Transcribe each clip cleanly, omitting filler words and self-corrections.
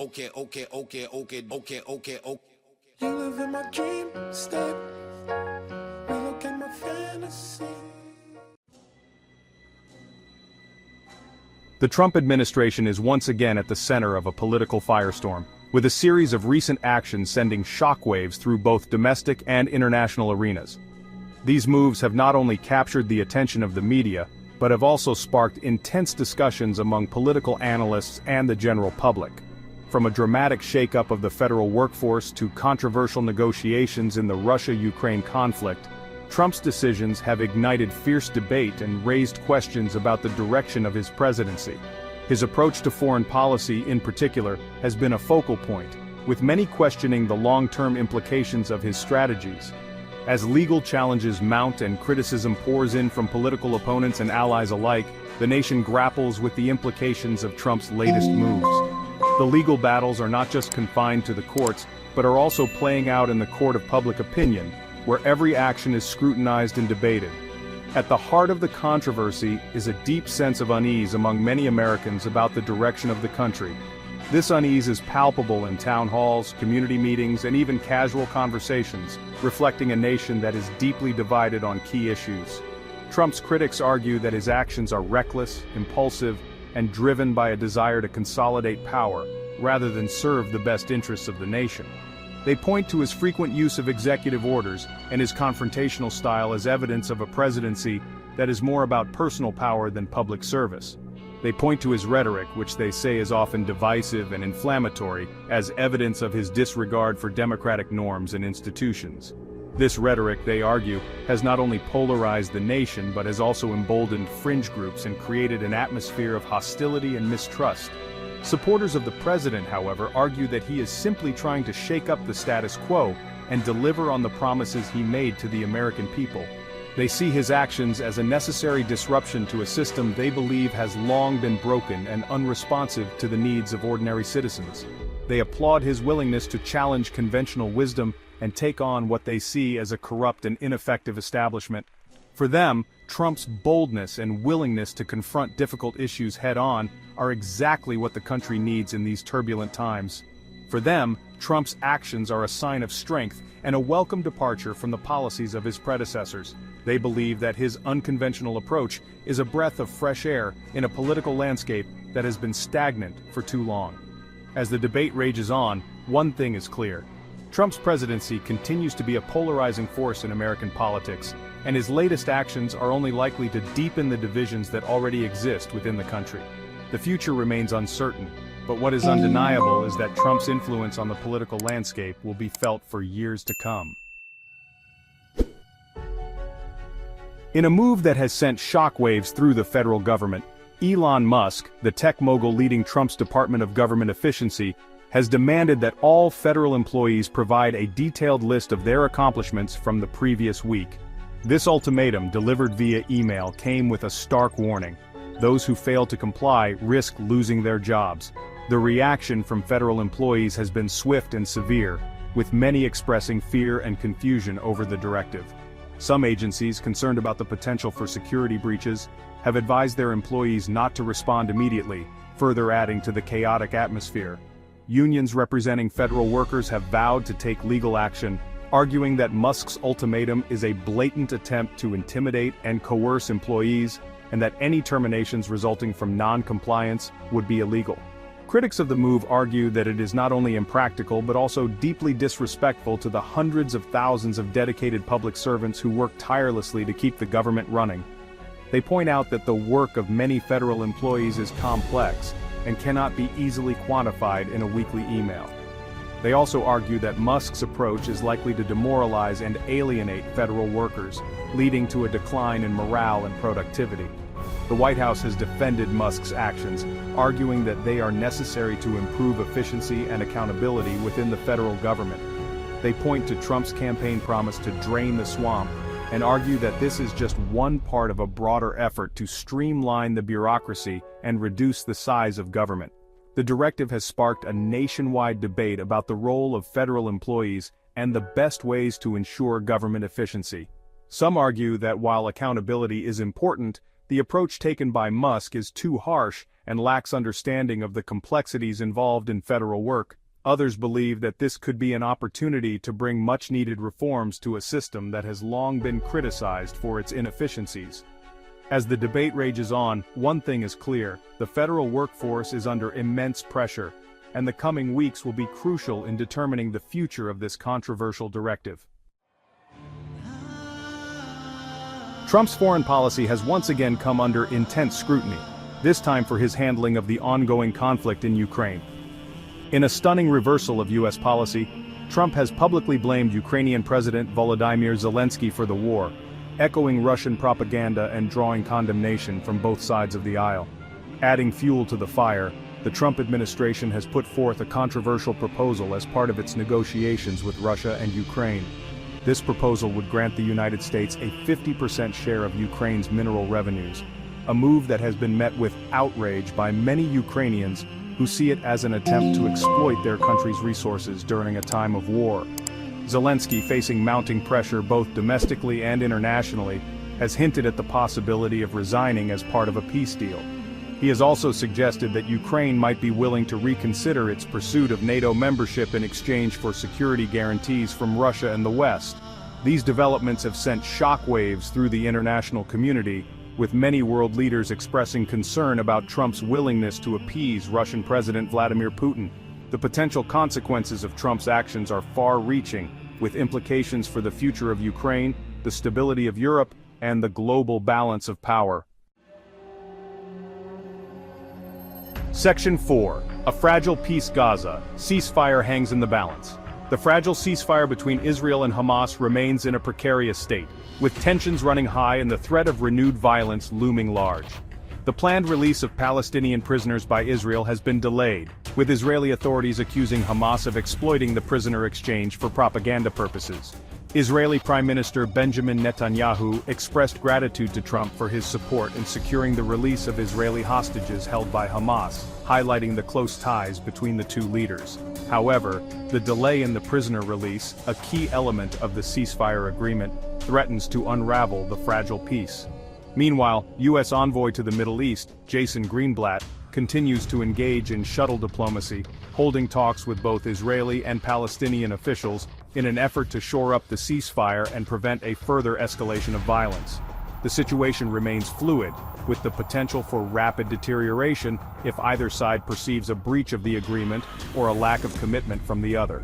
Okay. You live in my dream state. Relook at my fantasy. The Trump administration is once again at the center of a political firestorm, with a series of recent actions sending shockwaves through both domestic and international arenas. These moves have not only captured the attention of the media, but have also sparked intense discussions among political analysts and the general public. From a dramatic shakeup of the federal workforce to controversial negotiations in the Russia-Ukraine conflict, Trump's decisions have ignited fierce debate and raised questions about the direction of his presidency. His approach to foreign policy, in particular, has been a focal point, with many questioning the long-term implications of his strategies. As legal challenges mount and criticism pours in from political opponents and allies alike, the nation grapples with the implications of Trump's latest moves. The legal battles are not just confined to the courts, but are also playing out in the court of public opinion, where every action is scrutinized and debated. At the heart of the controversy is a deep sense of unease among many Americans about the direction of the country. This unease is palpable in town halls, community meetings, and even casual conversations, reflecting a nation that is deeply divided on key issues. Trump's critics argue that his actions are reckless, impulsive, and driven by a desire to consolidate power, rather than serve the best interests of the nation. They point to his frequent use of executive orders and his confrontational style as evidence of a presidency that is more about personal power than public service. They point to his rhetoric, which they say is often divisive and inflammatory, as evidence of his disregard for democratic norms and institutions. This rhetoric, they argue, has not only polarized the nation but has also emboldened fringe groups and created an atmosphere of hostility and mistrust. Supporters of the president, however, argue that he is simply trying to shake up the status quo and deliver on the promises he made to the American people. They see his actions as a necessary disruption to a system they believe has long been broken and unresponsive to the needs of ordinary citizens. They applaud his willingness to challenge conventional wisdom and take on what they see as a corrupt and ineffective establishment. For them, Trump's boldness and willingness to confront difficult issues head-on are exactly what the country needs in these turbulent times. For them, Trump's actions are a sign of strength and a welcome departure from the policies of his predecessors. They believe that his unconventional approach is a breath of fresh air in a political landscape that has been stagnant for too long. As the debate rages on, one thing is clear. Trump's presidency continues to be a polarizing force in American politics, and his latest actions are only likely to deepen the divisions that already exist within the country. The future remains uncertain, but what is undeniable is that Trump's influence on the political landscape will be felt for years to come. In a move that has sent shockwaves through the federal government, Elon Musk, the tech mogul leading Trump's Department of Government Efficiency, has demanded that all federal employees provide a detailed list of their accomplishments from the previous week. This ultimatum, delivered via email, came with a stark warning. Those who fail to comply risk losing their jobs. The reaction from federal employees has been swift and severe, with many expressing fear and confusion over the directive. Some agencies, concerned about the potential for security breaches, have advised their employees not to respond immediately, further adding to the chaotic atmosphere. Unions representing federal workers have vowed to take legal action, arguing that Musk's ultimatum is a blatant attempt to intimidate and coerce employees, and that any terminations resulting from non-compliance would be illegal. Critics of the move argue that it is not only impractical but also deeply disrespectful to the hundreds of thousands of dedicated public servants who work tirelessly to keep the government running. They point out that the work of many federal employees is complex and cannot be easily quantified in a weekly email. They also argue that Musk's approach is likely to demoralize and alienate federal workers, leading to a decline in morale and productivity. The White House has defended Musk's actions, arguing that they are necessary to improve efficiency and accountability within the federal government. They point to Trump's campaign promise to drain the swamp, and argue that this is just one part of a broader effort to streamline the bureaucracy and reduce the size of government. The directive has sparked a nationwide debate about the role of federal employees and the best ways to ensure government efficiency. Some argue that while accountability is important, the approach taken by Musk is too harsh and lacks understanding of the complexities involved in federal work. Others believe that this could be an opportunity to bring much-needed reforms to a system that has long been criticized for its inefficiencies. As the debate rages on, one thing is clear: the federal workforce is under immense pressure, and the coming weeks will be crucial in determining the future of this controversial directive. Trump's foreign policy has once again come under intense scrutiny, this time for his handling of the ongoing conflict in Ukraine. In a stunning reversal of U.S. policy, Trump has publicly blamed Ukrainian President Volodymyr Zelensky for the war, echoing Russian propaganda and drawing condemnation from both sides of the aisle. Adding fuel to the fire, the Trump administration has put forth a controversial proposal as part of its negotiations with Russia and Ukraine. This proposal would grant the United States a 50% share of Ukraine's mineral revenues, a move that has been met with outrage by many Ukrainians who see it as an attempt to exploit their country's resources during a time of war. Zelensky, facing mounting pressure both domestically and internationally, has hinted at the possibility of resigning as part of a peace deal. He has also suggested that Ukraine might be willing to reconsider its pursuit of NATO membership in exchange for security guarantees from Russia and the West. These developments have sent shockwaves through the international community, with many world leaders expressing concern about Trump's willingness to appease Russian President Vladimir Putin. The potential consequences of Trump's actions are far-reaching, with implications for the future of Ukraine, the stability of Europe, and the global balance of power. Section 4. A fragile peace. Gaza. Ceasefire hangs in the balance. The fragile ceasefire between Israel and Hamas remains in a precarious state, with tensions running high and the threat of renewed violence looming large. The planned release of Palestinian prisoners by Israel has been delayed, with Israeli authorities accusing Hamas of exploiting the prisoner exchange for propaganda purposes. Israeli Prime Minister Benjamin Netanyahu expressed gratitude to Trump for his support in securing the release of Israeli hostages held by Hamas, highlighting the close ties between the two leaders. However, the delay in the prisoner release, a key element of the ceasefire agreement, threatens to unravel the fragile peace. Meanwhile, U.S. envoy to the Middle East, Jason Greenblatt, continues to engage in shuttle diplomacy, holding talks with both Israeli and Palestinian officials in an effort to shore up the ceasefire and prevent a further escalation of violence. The situation remains fluid, with the potential for rapid deterioration if either side perceives a breach of the agreement or a lack of commitment from the other.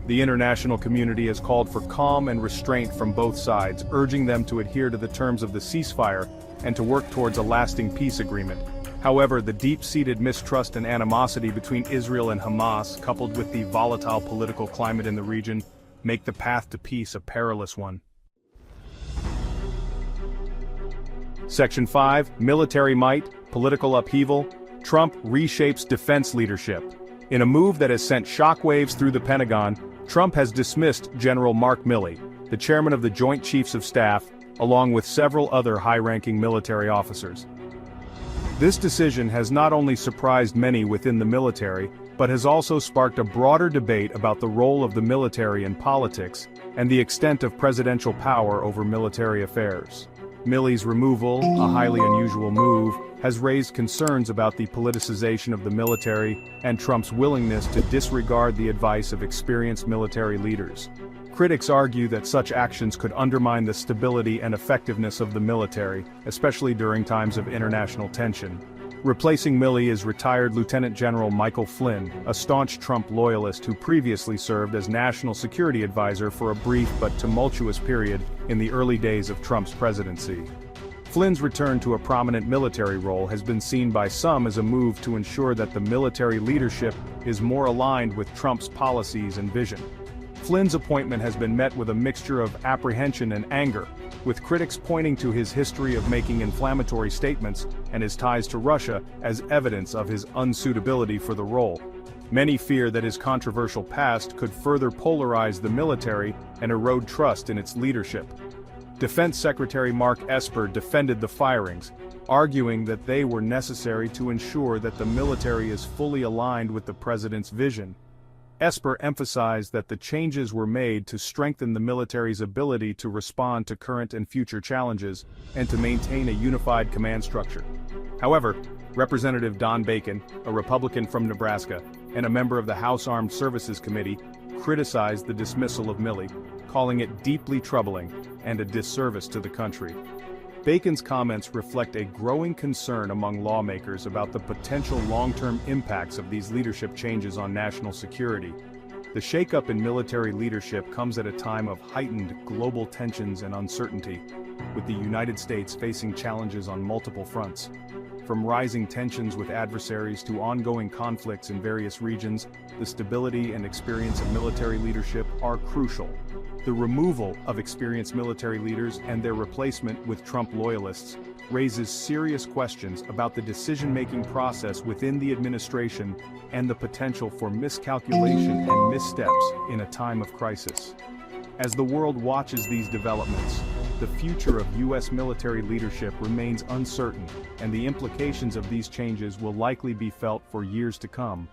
The international community has called for calm and restraint from both sides, urging them to adhere to the terms of the ceasefire and to work towards a lasting peace agreement. However, the deep-seated mistrust and animosity between Israel and Hamas, coupled with the volatile political climate in the region, make the path to peace a perilous one. Section 5. Military might, political upheaval. Trump reshapes defense leadership. In a move that has sent shockwaves through the Pentagon, Trump has dismissed General Mark Milley, the chairman of the Joint Chiefs of Staff, along with several other high-ranking military officers. This decision has not only surprised many within the military, but has also sparked a broader debate about the role of the military in politics and the extent of presidential power over military affairs. Milley's removal, a highly unusual move, has raised concerns about the politicization of the military and Trump's willingness to disregard the advice of experienced military leaders. Critics argue that such actions could undermine the stability and effectiveness of the military, especially during times of international tension. Replacing Milley is retired Lieutenant General Michael Flynn, a staunch Trump loyalist who previously served as National Security Advisor for a brief but tumultuous period in the early days of Trump's presidency. Flynn's return to a prominent military role has been seen by some as a move to ensure that the military leadership is more aligned with Trump's policies and vision. Flynn's appointment has been met with a mixture of apprehension and anger, with critics pointing to his history of making inflammatory statements and his ties to Russia as evidence of his unsuitability for the role. Many fear that his controversial past could further polarize the military and erode trust in its leadership. Defense Secretary Mark Esper defended the firings, arguing that they were necessary to ensure that the military is fully aligned with the president's vision. Esper emphasized that the changes were made to strengthen the military's ability to respond to current and future challenges and to maintain a unified command structure. However, Representative Don Bacon, a Republican from Nebraska, and a member of the House Armed Services Committee, criticized the dismissal of Milley, calling it deeply troubling and a disservice to the country. Bacon's comments reflect a growing concern among lawmakers about the potential long-term impacts of these leadership changes on national security. The shakeup in military leadership comes at a time of heightened global tensions and uncertainty, with the United States facing challenges on multiple fronts. From rising tensions with adversaries to ongoing conflicts in various regions, the stability and experience of military leadership are crucial. The removal of experienced military leaders and their replacement with Trump loyalists raises serious questions about the decision-making process within the administration and the potential for miscalculation and missteps in a time of crisis. As the world watches these developments, the future of U.S. military leadership remains uncertain, and the implications of these changes will likely be felt for years to come.